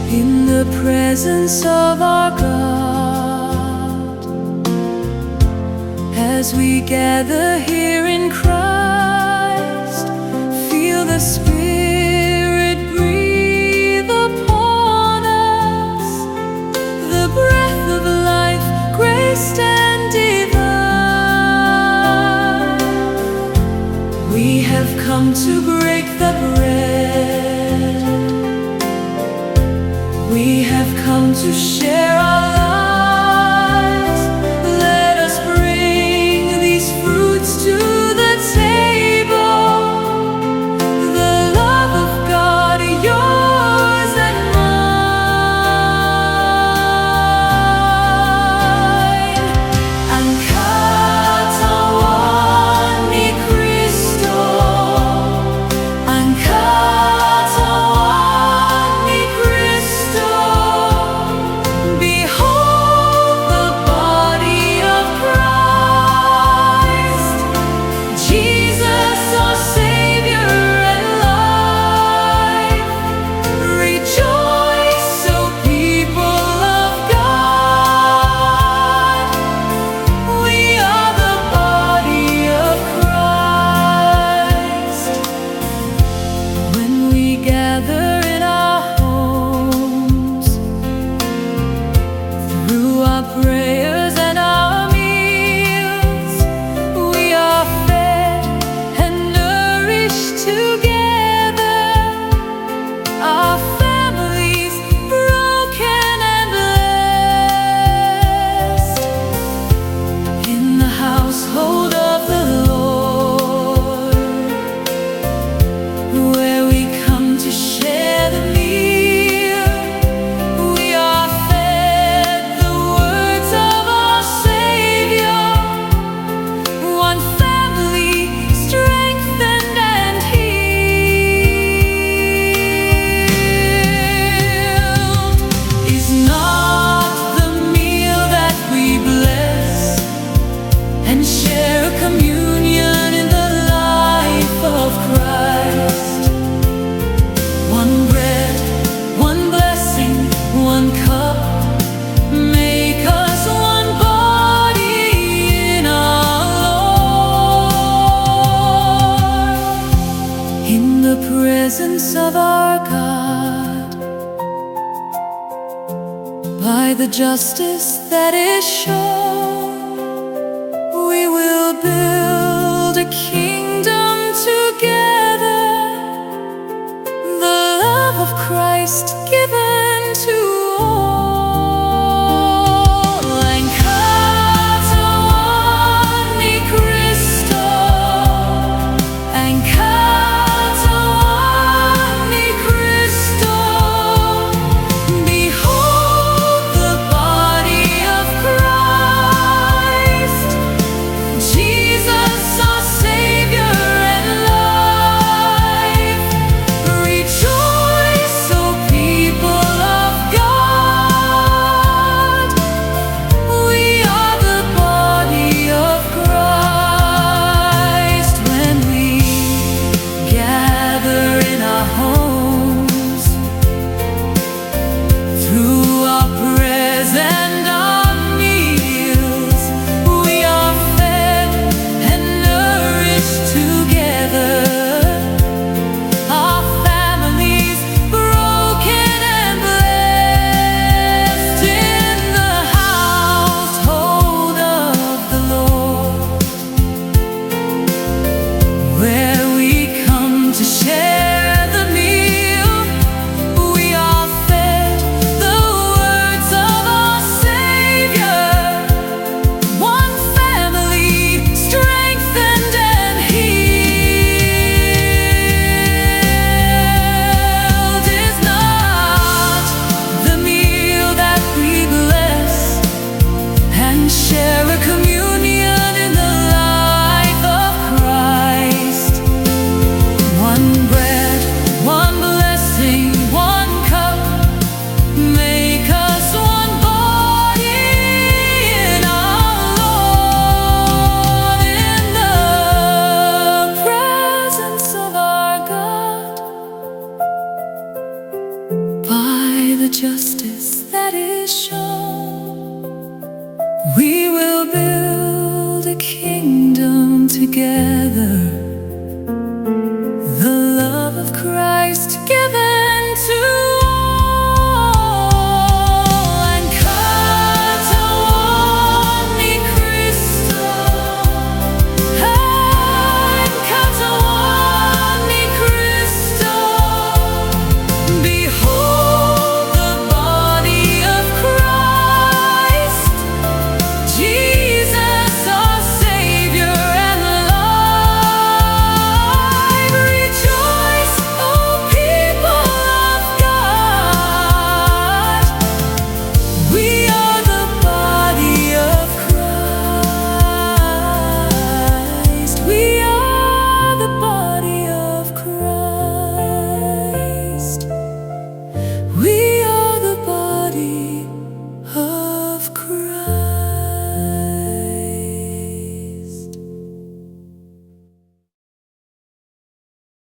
in the presence of our God, as we gather here in Christ. Feel the Spirit breathe upon us, the breath of life, graced and divine. We have come to break the bread, we have come to share our lives. Let us bring these fruits to the table, the love of God, yours and mine. And Katawan ni Kristo, and Katawan ni Kristo. Behold the body of Christ, Jesus our Savior and life. Rejoice, O people of God, we are the body of Christ. When we gather in our homes, through our prayers and our meals, we are fed and nourished together. Our families broken and blessed. In the household of the Lord, where we come to share the meal, we are fed the words of our Savior. One family strengthened and healed. Is not the meal that we bless and share communion in the life of Christ? One bread, one blessing, one cup, make us one body in our Lord. In the presence of our God, by the justice that is shown, we will build a kingdom together, the love of Christ given to all. And Katawan ni Kristo, and Katawan ni Kristo. Behold the body of Christ, Jesus our Savior and life. Rejoice, O people justice that is shown. We will build a kingdom together.